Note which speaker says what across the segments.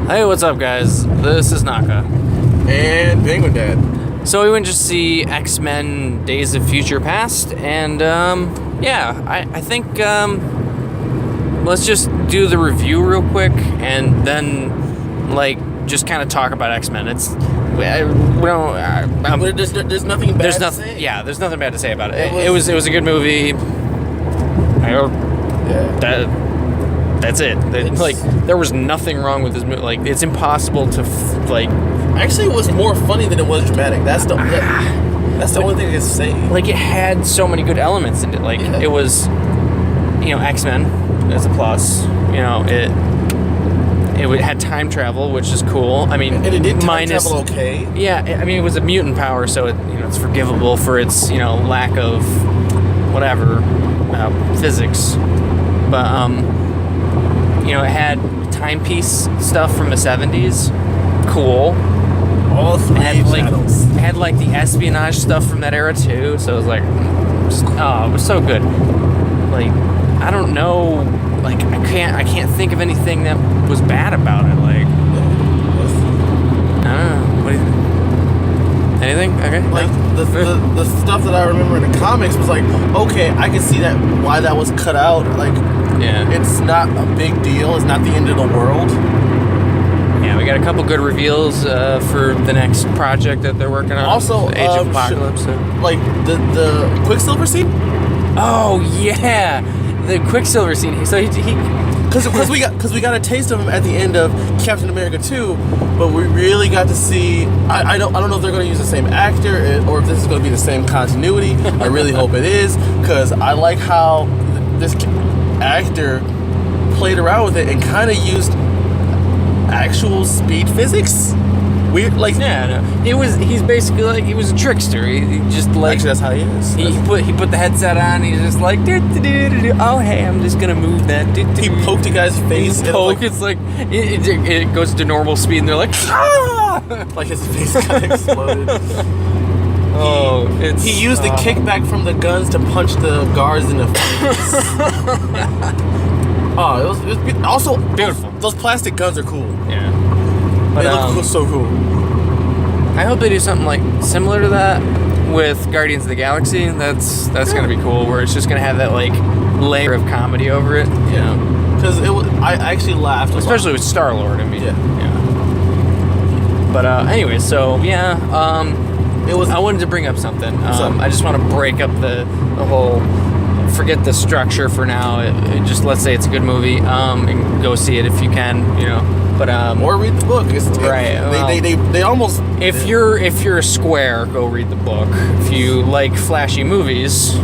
Speaker 1: Hey, what's up, guys? This is Naka.
Speaker 2: And penguinDAD.
Speaker 1: So we went to see X-Men Days of Future Past, and I think let's just do the review real quick, and then just kind of talk about X-Men. It's
Speaker 2: there's nothing bad to say.
Speaker 1: Yeah, there's nothing bad to say about it. It was a good movie. That's it. There was nothing wrong with this movie. It's impossible to
Speaker 2: Actually, it was more funny than it was dramatic. That's the only thing I can say.
Speaker 1: It had so many good elements in it. It was, X-Men as a plus. It had time travel, which is cool. I mean,
Speaker 2: and it did time travel okay.
Speaker 1: Yeah, I mean, it was a mutant power, so it's forgivable for its lack of whatever physics, but it had timepiece stuff from the 70s. Cool.
Speaker 2: All three channels.
Speaker 1: It had the espionage stuff from that era too. So it was it was so good. I don't know. I can't think of anything that was bad about it. I don't know. What do you think? Anything? Okay.
Speaker 2: The stuff that I remember in the comics was okay, I can see why that was cut out.
Speaker 1: Yeah.
Speaker 2: It's not a big deal. It's not the end of the world.
Speaker 1: Yeah, we got a couple good reveals for the next project that they're working on.
Speaker 2: Also,
Speaker 1: Age of Apocalypse.
Speaker 2: The Quicksilver scene.
Speaker 1: Oh yeah, the Quicksilver scene. So he
Speaker 2: because we got a taste of him at the end of Captain America 2, but we really got to see. I don't know if they're going to use the same actor or if this is going to be the same continuity. I really hope it is, because I like how this actor played around with it and kind of used actual speed physics. Weird, he's basically he was a trickster. He just actually, that's how he is.
Speaker 1: He put the headset on. He's just oh hey, I'm just gonna move that.
Speaker 2: He poked a guy's face.
Speaker 1: It goes to normal speed, and they're like, ah!
Speaker 2: His face got exploded.
Speaker 1: He
Speaker 2: used the kickback from the guns to punch the guards in the face. It was also
Speaker 1: beautiful.
Speaker 2: Those plastic guns are cool.
Speaker 1: Yeah.
Speaker 2: They look so cool.
Speaker 1: I hope they do something similar to that with Guardians of the Galaxy. That's gonna be cool, where it's just gonna have that layer of comedy over it.
Speaker 2: Yeah. Because I actually laughed,
Speaker 1: especially with Star-Lord. I mean,
Speaker 2: yeah.
Speaker 1: But anyway, so yeah,
Speaker 2: it was.
Speaker 1: I wanted to bring up something. I just want to break up the whole. Forget the structure for now. It just, let's say it's a good movie. And go see it if you can. But
Speaker 2: or read the book.
Speaker 1: Right.
Speaker 2: They almost.
Speaker 1: If you're a square, go read the book. If you like flashy movies,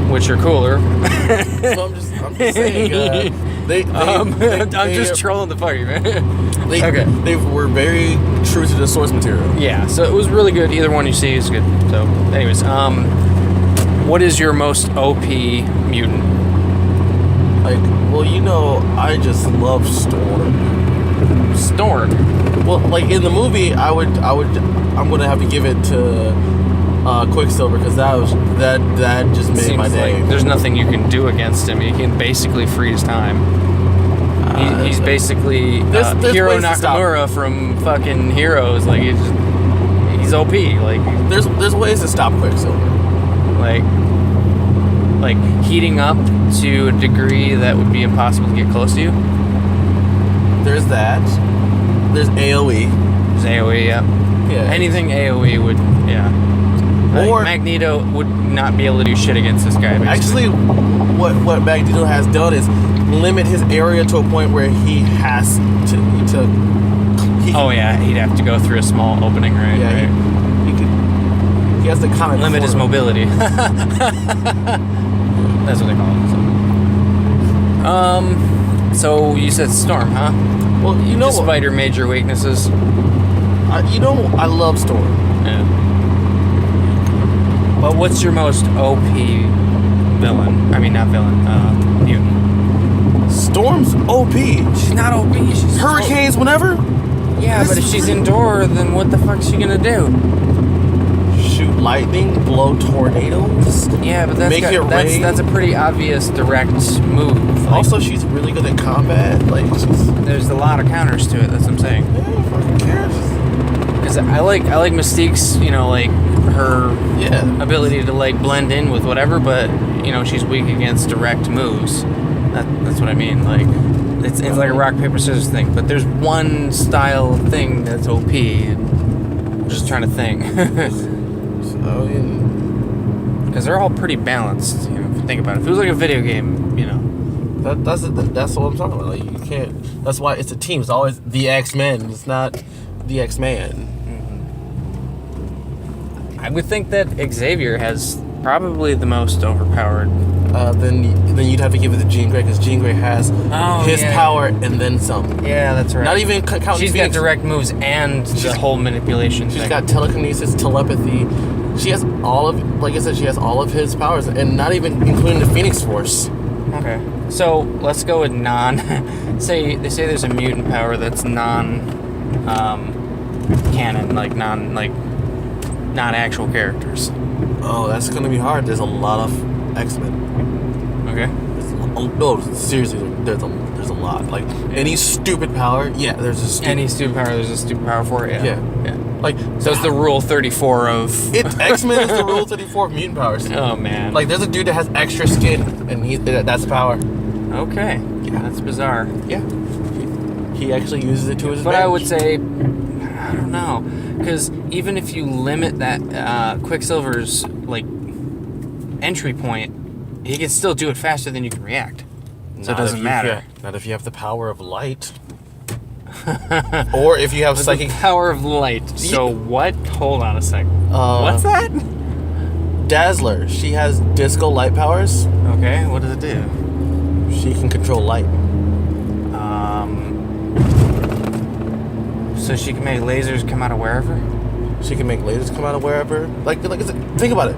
Speaker 1: which are cooler.
Speaker 2: Well, I'm just saying.
Speaker 1: I'm just trolling the party, man.
Speaker 2: They were very true to the source material.
Speaker 1: Yeah. So it was really good. Either one you see is good. So, anyways, what is your most OP mutant?
Speaker 2: I just love Storm.
Speaker 1: Storm.
Speaker 2: Well, in the movie, I'm gonna have to give it to Quicksilver, because that just made my day.
Speaker 1: There's nothing you can do against him. You can basically freeze time. He's basically Hiro Nakamura from fucking Heroes. He's OP.
Speaker 2: There's ways to stop Quicksilver.
Speaker 1: Heating up to a degree that would be impossible to get close to you.
Speaker 2: There's that. There's AoE.
Speaker 1: There's AoE, yeah. Anything AoE would, yeah. Or Magneto would not be able to do shit against this guy.
Speaker 2: Basically. Actually, what Magneto has done is limit his area to a point where he has to.
Speaker 1: He'd have to go through a small opening, right?
Speaker 2: Yeah,
Speaker 1: right.
Speaker 2: He has to kind of
Speaker 1: limit his mobility. That's what they call it. So you said Storm, huh?
Speaker 2: Well,
Speaker 1: despite her major weaknesses.
Speaker 2: I love Storm.
Speaker 1: Yeah. But what's your most OP villain? I mean, not villain. Mutant.
Speaker 2: Storm's OP.
Speaker 1: She's not OP. She's
Speaker 2: hurricanes whenever.
Speaker 1: Yeah, but if she's indoor, then what the fuck's she gonna do?
Speaker 2: shoot lightning, blow tornadoes.
Speaker 1: Yeah, but
Speaker 2: rain.
Speaker 1: that's a pretty obvious direct move. Like,
Speaker 2: Also, she's really good at combat. Like,
Speaker 1: there's a lot of counters to it. That's what I'm saying.
Speaker 2: Yeah, fucking cares.
Speaker 1: Because I like Mystique's, like her ability to like blend in with whatever, but she's weak against direct moves. That's what I mean. Like it's like a rock paper scissors thing. But there's one style thing that's OP. I'm just trying to think. Because they're all pretty balanced. If you think about it, if it was like a video game,
Speaker 2: That's what I'm talking about. Like you can't. That's why it's a team. It's always the X-Men. It's not the X-Man.
Speaker 1: I would think that Xavier has probably the most overpowered.
Speaker 2: Then you'd have to give it to Jean Grey because Jean Grey has his power and then some.
Speaker 1: Yeah, that's right.
Speaker 2: Not even counting.
Speaker 1: She's got direct moves and the whole manipulation.
Speaker 2: She's got telekinesis, telepathy. She has all of, like I said, she has all of his powers, and not even including the Phoenix Force.
Speaker 1: Okay, so let's go with say there's a mutant power that's canon, like not actual characters.
Speaker 2: Oh, that's gonna be hard. There's a lot of X-Men.
Speaker 1: Okay.
Speaker 2: No, seriously, there's a lot. Like any stupid power, there's a stupid.
Speaker 1: Any stupid power, there's a stupid power for it. Yeah.
Speaker 2: Like
Speaker 1: so, it's the rule 34 of.
Speaker 2: X-Men is the rule 34 of mutant powers.
Speaker 1: Oh man.
Speaker 2: Like there's a dude that has extra skin, and that's power.
Speaker 1: Okay. Yeah, that's bizarre.
Speaker 2: Yeah. He actually uses it to his
Speaker 1: But
Speaker 2: advantage.
Speaker 1: I would say, I don't know, because even if you limit that Quicksilver's like entry point, he can still do it faster than you can react. So it doesn't matter.
Speaker 2: Not if you have the power of light. Or if you have psychic
Speaker 1: power of light. So what? Hold on a second. What's that?
Speaker 2: Dazzler. She has disco light powers.
Speaker 1: Okay, what does it do?
Speaker 2: She can control light.
Speaker 1: So she can make lasers come out of wherever?
Speaker 2: She can make lasers come out of wherever. Like think about it.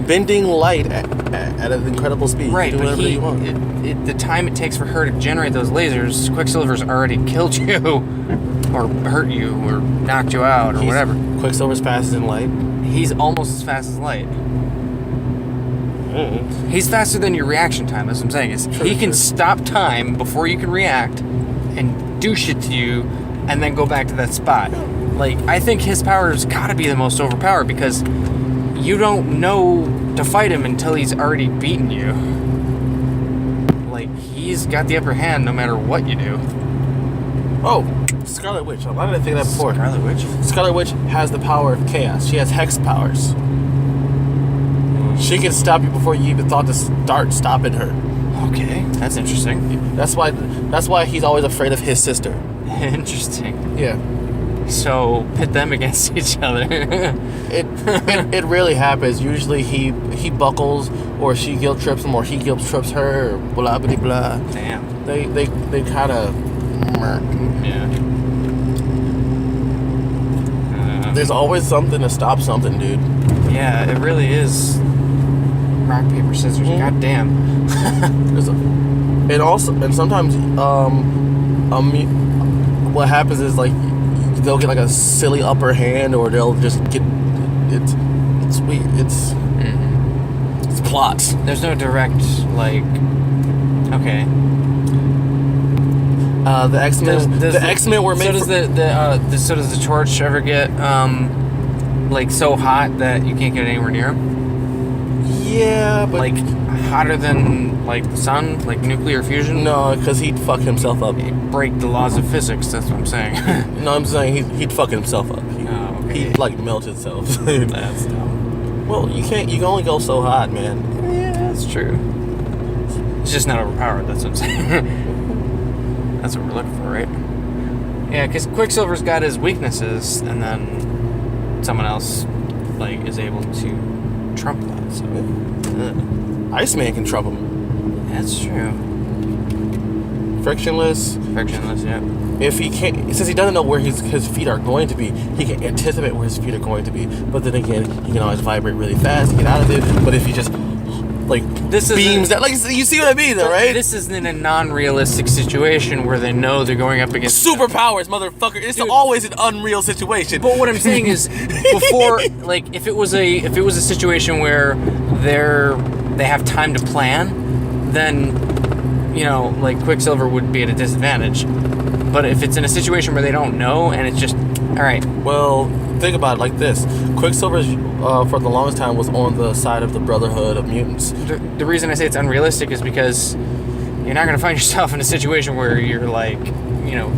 Speaker 2: Bending light at an incredible speed.
Speaker 1: Right,
Speaker 2: do whatever you want.
Speaker 1: The time it takes for her to generate those lasers, Quicksilver's already killed you, or hurt you, or knocked you out, or whatever.
Speaker 2: Quicksilver's fastest in light.
Speaker 1: He's almost as fast as light. He's faster than your reaction time. That's what I'm saying. He can stop time before you can react and do shit to you, and then go back to that spot. Like, I think his power's gotta be the most overpowered because you don't know to fight him until he's already beaten you. Like, he's got the upper hand no matter what you do.
Speaker 2: Oh, Scarlet Witch. Why did I think of that before?
Speaker 1: Scarlet Witch?
Speaker 2: Scarlet Witch has the power of chaos. She has hex powers. She can stop you before you even thought to start stopping her.
Speaker 1: Okay, that's interesting.
Speaker 2: That's why he's always afraid of his sister.
Speaker 1: Interesting.
Speaker 2: Yeah.
Speaker 1: So pit them against each other.
Speaker 2: It rarely happens. Usually he buckles, or she guilt trips him, or he guilt trips her, or blah blah blah.
Speaker 1: Damn.
Speaker 2: They kind of.
Speaker 1: Yeah.
Speaker 2: There's always something to stop something, dude.
Speaker 1: Yeah, it really is. Rock paper scissors. God damn.
Speaker 2: And sometimes what happens is like they'll get like a silly upper hand, or they'll just get it's weird. It's plots.
Speaker 1: There's no direct like. Okay.
Speaker 2: The X-Men. The X-Men were made.
Speaker 1: So does the torch ever get like so hot that you can't get anywhere near him?
Speaker 2: Yeah, but
Speaker 1: like hotter than like the sun, like nuclear fusion.
Speaker 2: No, because he'd fuck himself up.
Speaker 1: He'd break the laws of physics. That's what I'm saying.
Speaker 2: No, I'm saying he'd fuck himself up. He'd like melt himself.
Speaker 1: That's dumb.
Speaker 2: Well, you can't. You can only go so hot, man.
Speaker 1: Yeah, that's true. It's just not overpowered. That's what I'm saying. That's what we're looking for, right? Yeah, because Quicksilver's got his weaknesses, and then someone else like is able to trump that. So
Speaker 2: Iceman can trump him.
Speaker 1: That's true.
Speaker 2: Frictionless,
Speaker 1: yeah.
Speaker 2: If he can't, since he doesn't know where his feet are going to be, he can anticipate where his feet are going to be. But then again, he can always vibrate really fast and get out of it. But if you just
Speaker 1: This is
Speaker 2: beams that, like, you see what I mean, though, right?
Speaker 1: This is in a non-realistic situation where they know they're going up against
Speaker 2: superpowers, motherfucker. It's always an unreal situation.
Speaker 1: But what I'm saying is, before, like, if it was a situation where they have time to plan, then, you know, like, Quicksilver would be at a disadvantage. But if it's in a situation where they don't know and it's just, all right.
Speaker 2: Well, think about it like this. Quicksilver, for the longest time, was on the side of the Brotherhood of Mutants.
Speaker 1: The reason I say it's unrealistic is because you're not going to find yourself in a situation where you're like, you know,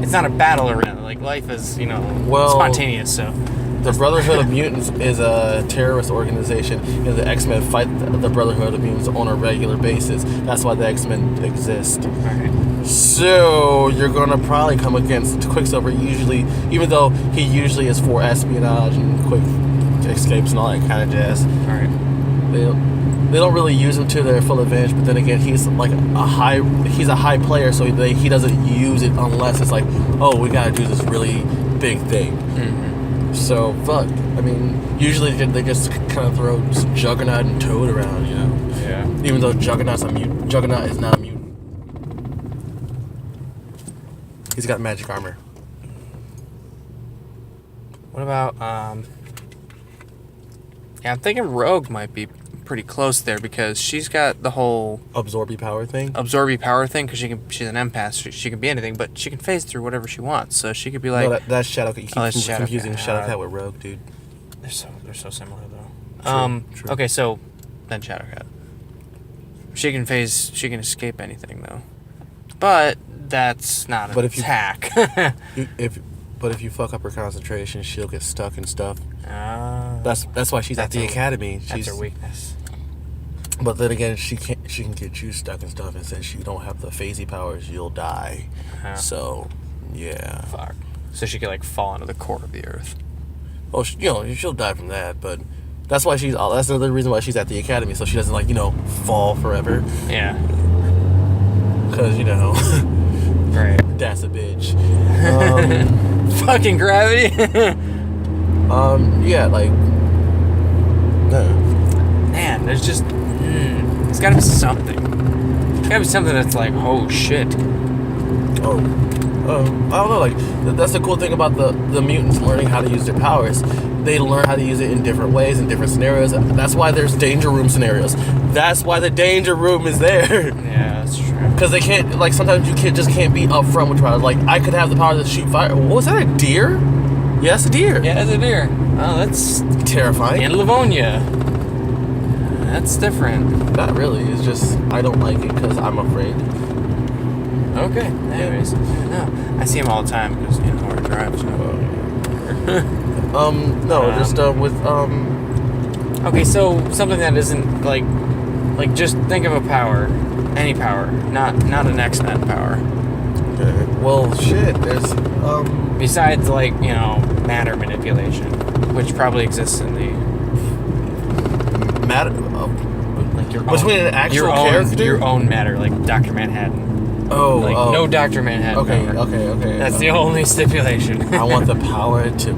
Speaker 1: it's not a battle arena. Like, life is, you know, spontaneous, so.
Speaker 2: The Brotherhood of Mutants is a terrorist organization, and the X-Men fight the Brotherhood of Mutants on a regular basis. That's why the X-Men exist.
Speaker 1: Alright.
Speaker 2: So, you're going to probably come against Quicksilver usually, even though he usually is for espionage and quick escapes and all that kind of jazz.
Speaker 1: Alright.
Speaker 2: They don't really use him to their full advantage, but then again, he's like he's a high player, so he doesn't use it unless it's like, oh, we got to do this really big thing.
Speaker 1: Mm-hmm.
Speaker 2: So, fuck. I mean, usually they just kind of throw Juggernaut and Toad around, you know?
Speaker 1: Yeah.
Speaker 2: Even though Juggernaut's a mutant. Juggernaut is not a mutant. He's got magic armor.
Speaker 1: What about, yeah, I'm thinking Rogue might be pretty close there because she's got the whole
Speaker 2: Absorby power thing?
Speaker 1: Absorby power thing because she's an empath. She can be anything, but she can phase through whatever she wants. So she could be like...
Speaker 2: No, that's Shadowcat. You keep confusing
Speaker 1: Shadowcat.
Speaker 2: Shadowcat with Rogue, dude.
Speaker 1: They're so similar, though.
Speaker 2: True.
Speaker 1: Okay, so then Shadowcat. She can phase... She can escape anything, though. But that's not an attack.
Speaker 2: But if you fuck up her concentration, she'll get stuck and stuff.
Speaker 1: Ah.
Speaker 2: That's why she's at the academy.
Speaker 1: That's her weakness.
Speaker 2: But then again, she can get you stuck and stuff, and since you don't have the phasey powers, you'll die.
Speaker 1: Uh-huh.
Speaker 2: So, yeah.
Speaker 1: Fuck. So she could like fall into the core of the earth.
Speaker 2: Oh, you know, she'll die from that, but that's why that's another reason why she's at the academy, so she doesn't, like, you know, fall forever.
Speaker 1: Yeah.
Speaker 2: Because, you know,
Speaker 1: right.
Speaker 2: That's a bitch.
Speaker 1: Fucking gravity.
Speaker 2: Yeah, like,
Speaker 1: man, there's just, there's gotta be something. There's gotta be something that's like, oh shit.
Speaker 2: I don't know, like, that's the cool thing about the mutants learning how to use their powers. They learn how to use it in different ways, in different scenarios. That's why there's danger room scenarios. That's why the danger room is there.
Speaker 1: Yeah, that's true.
Speaker 2: Because they can't, like, sometimes you just can't be upfront with your powers. Like, I could have the power to shoot fire. What was that, a deer? Yeah, it's a deer.
Speaker 1: Yeah, it's a deer. Oh, that's
Speaker 2: terrifying.
Speaker 1: In Livonia. That's different.
Speaker 2: Not really. It's just, I don't like it because I'm afraid.
Speaker 1: Okay. Anyways, no, I see him all the time because, you know, where I drive. So. Okay, so something that isn't like just think of a power, any power, not an X-Men power.
Speaker 2: Okay. Well, shit. There's
Speaker 1: besides, like, you know, matter manipulation, which probably exists in the
Speaker 2: matter.
Speaker 1: Like your
Speaker 2: between
Speaker 1: own,
Speaker 2: an actual character,
Speaker 1: your own matter, like Dr. Manhattan.
Speaker 2: Oh,
Speaker 1: like no Dr. Manhattan.
Speaker 2: Okay.
Speaker 1: That's the only stipulation.
Speaker 2: I want the power to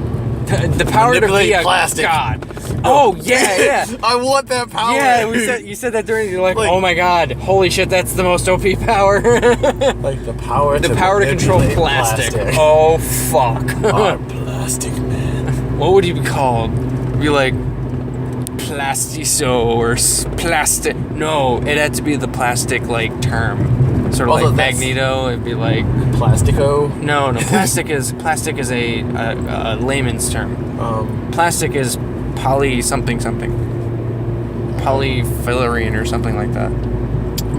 Speaker 1: the power to be a
Speaker 2: plastic.
Speaker 1: god. Oh yeah.
Speaker 2: I want that power.
Speaker 1: Yeah, you said that during. You're like, oh my god, holy shit, that's the most OP power.
Speaker 2: Like the power to
Speaker 1: control plastic. Oh fuck.
Speaker 2: Oh, plastic man.
Speaker 1: What would he be called? Be like Plastiso or plastic? No, it had to be the plastic like term. Sort of like Magneto. It'd be like
Speaker 2: Plastico.
Speaker 1: No. Plastic is a layman's term. Plastic is something. Polyfillarian or something like that.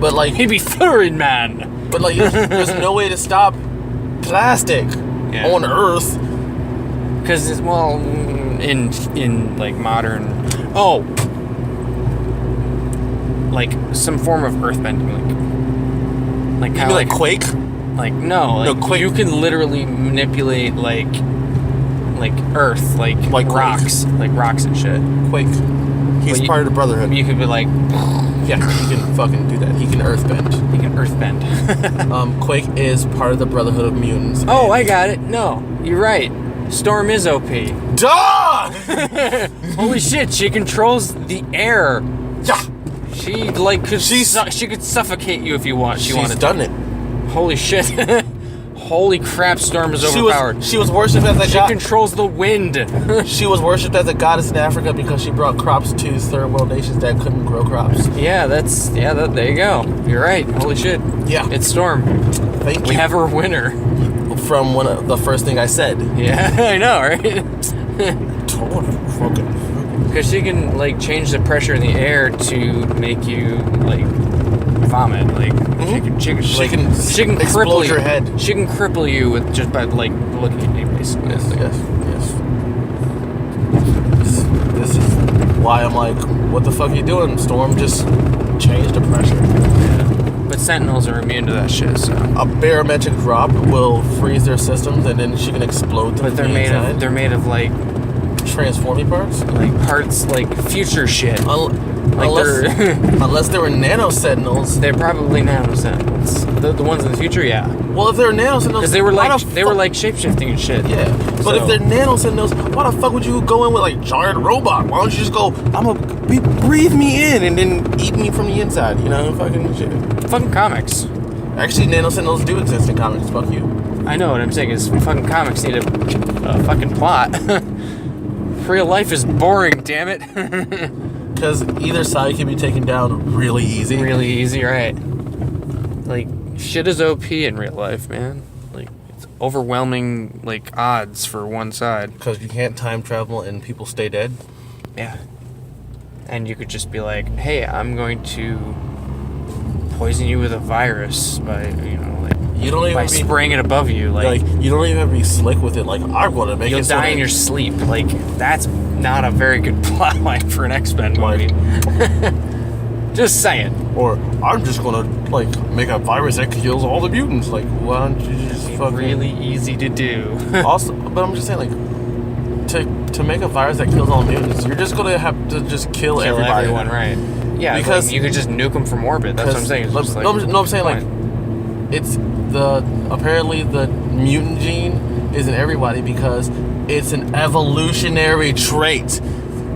Speaker 1: But like he'd be Fillarian man.
Speaker 2: But like there's no way to stop plastic on Earth.
Speaker 1: Because it's in like modern like some form of earthbending, like kind of like
Speaker 2: Quake.
Speaker 1: Like no, Quake. You can literally manipulate like Earth, like rocks, like rocks and shit.
Speaker 2: Quake. He's part of the Brotherhood.
Speaker 1: You could be like,
Speaker 2: yeah, he can fucking do that. He can earthbend. Quake is part of the Brotherhood of Mutants.
Speaker 1: Oh, I got it. No, you're right. Storm is OP.
Speaker 2: Duh!
Speaker 1: Holy shit, she controls the air.
Speaker 2: Yeah.
Speaker 1: She she could suffocate you if you want.
Speaker 2: She's done it.
Speaker 1: Holy shit. Holy crap, Storm is overpowered.
Speaker 2: She was worshipped as a
Speaker 1: She controls the wind.
Speaker 2: She was worshipped as a goddess in Africa because she brought crops to third world nations that couldn't grow crops.
Speaker 1: Yeah, there you go. You're right. Holy shit.
Speaker 2: Yeah.
Speaker 1: It's Storm.
Speaker 2: Thank you.
Speaker 1: We have her winner.
Speaker 2: From the first thing I said.
Speaker 1: Yeah, I know, right?
Speaker 2: Totally fucking.
Speaker 1: Because she can, like, change the pressure in the air to make you, like, vomit. Like, she can
Speaker 2: explode
Speaker 1: cripple
Speaker 2: your
Speaker 1: you.
Speaker 2: head.
Speaker 1: She can cripple you with just by, like, looking at you, basically.
Speaker 2: Yes. This is why I'm like, what the fuck are you doing, Storm? Just change the pressure.
Speaker 1: Yeah. But Sentinels are immune to that shit, so.
Speaker 2: A barometric drop will freeze their systems, and then she can explode.
Speaker 1: But they're made of like
Speaker 2: transforming parts,
Speaker 1: like future shit.
Speaker 2: Unless they were nano sentinels.
Speaker 1: They're probably nano sentinels. The ones in the future, yeah.
Speaker 2: Well, if they're nano sentinels,
Speaker 1: because they were like shapeshifting and shit.
Speaker 2: Yeah, but if they're nano sentinels, why the fuck would you go in with like giant robot? Why don't you just go? Breathe me in and then eat me from the inside? You know, fucking shit.
Speaker 1: Fucking comics.
Speaker 2: Actually, nano sentinels do exist in comics. Fuck you.
Speaker 1: I know what I'm saying is fucking comics need a fucking plot. Real life is boring, damn it.
Speaker 2: Because either side can be taken down really easy.
Speaker 1: Really easy, right? Like, shit is OP in real life, man. Like, it's overwhelming, like, odds for one side.
Speaker 2: Because you can't time travel and people stay dead.
Speaker 1: Yeah. And you could just be like, hey, I'm going to poison you with a virus by, spraying it above you. Like,
Speaker 2: you don't even have to be slick with it. Like, I'm going to make
Speaker 1: you'll die in your sleep. Like, that's not a very good plot line for an X-Men movie. Just saying.
Speaker 2: Or, I'm just going to, like, make a virus that kills all the mutants. Like, why don't you just fucking...
Speaker 1: Really easy to do.
Speaker 2: Also, but I'm just saying, like, to make a virus that kills all mutants, you're just going to have to just kill everybody.
Speaker 1: Everyone, right. Yeah, because you could just nuke them from orbit. That's what I'm saying. It's
Speaker 2: I'm saying, like, it's apparently the mutant gene isn't everybody because it's an evolutionary trait.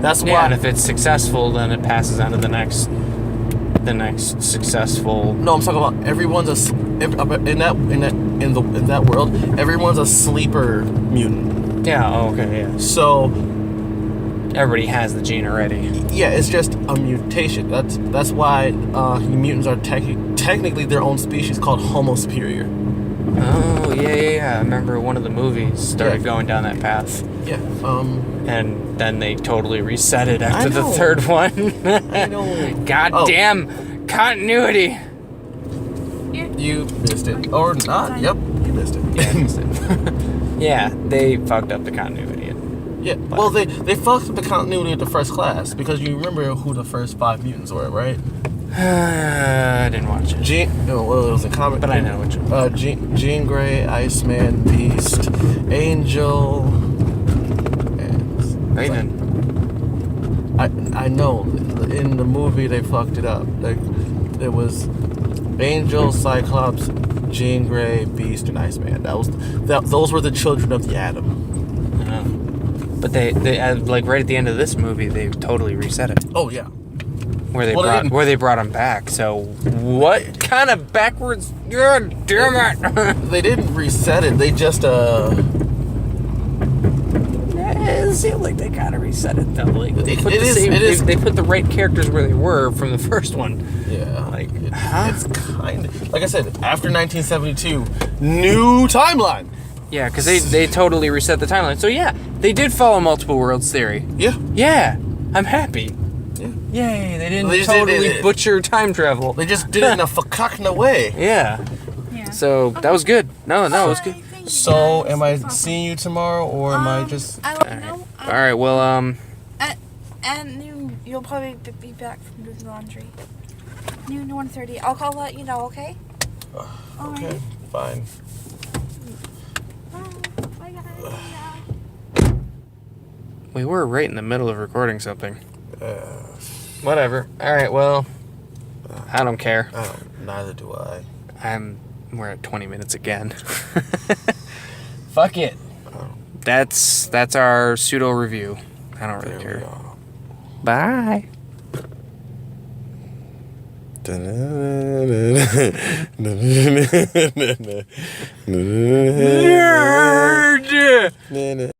Speaker 2: That's why.
Speaker 1: Yeah, and if it's successful, then it passes on to the next successful.
Speaker 2: No, I'm talking about everyone's in that world. Everyone's a sleeper mutant.
Speaker 1: Yeah. Oh, okay. Yeah.
Speaker 2: So
Speaker 1: everybody has the gene already.
Speaker 2: Yeah, it's just a mutation. That's why mutants are technically their own species called Homo superior.
Speaker 1: Oh, yeah. I remember one of the movies started going down that path.
Speaker 2: Yeah.
Speaker 1: And then they totally reset it after the third one.
Speaker 2: I know.
Speaker 1: Goddamn continuity.
Speaker 2: You missed it. Or not. Yep, you missed it.
Speaker 1: Yeah, I missed it. Yeah, they fucked up the continuity.
Speaker 2: Yeah, well, they fucked up the continuity of the first class because you remember who the first 5 mutants were, right?
Speaker 1: I didn't watch it.
Speaker 2: It was a comic.
Speaker 1: But I know which one.
Speaker 2: Jean Grey, Iceman, Beast, Angel, and
Speaker 1: Raven.
Speaker 2: I know. In the movie, they fucked it up. Like, it was Angel, Cyclops, Jean Grey, Beast, and Iceman. Those were the children of the Atom.
Speaker 1: But they like right at the end of this movie, they totally reset it.
Speaker 2: Oh yeah.
Speaker 1: Where they brought him back. So what kind of backwards? God damn it!
Speaker 2: They didn't reset it. They just
Speaker 1: It seemed like they kind of reset it though. Like they put
Speaker 2: they
Speaker 1: put the right characters where they were from the first one.
Speaker 2: Yeah. Like it's kind of like I said. After 1972, new timeline.
Speaker 1: Yeah, because they totally reset the timeline. So yeah, they did follow multiple worlds theory.
Speaker 2: Yeah.
Speaker 1: Yeah, I'm happy.
Speaker 2: Yeah.
Speaker 1: Yay, they didn't totally butcher time travel.
Speaker 2: They just did it in a fakakna way.
Speaker 1: Yeah. So that was good. No, it was good.
Speaker 2: So am I seeing you tomorrow, or am I just...
Speaker 3: I don't know.
Speaker 1: All right, well,
Speaker 3: And you'll probably be back from doing the laundry. Noon 1:30. I'll let you know, okay?
Speaker 2: Okay, fine.
Speaker 1: We were right in the middle of recording something. Whatever. All right. Well, I don't care.
Speaker 2: Neither do I.
Speaker 1: We're at 20 minutes again. Fuck it. That's our pseudo review. I don't really care. Bye. Nerd.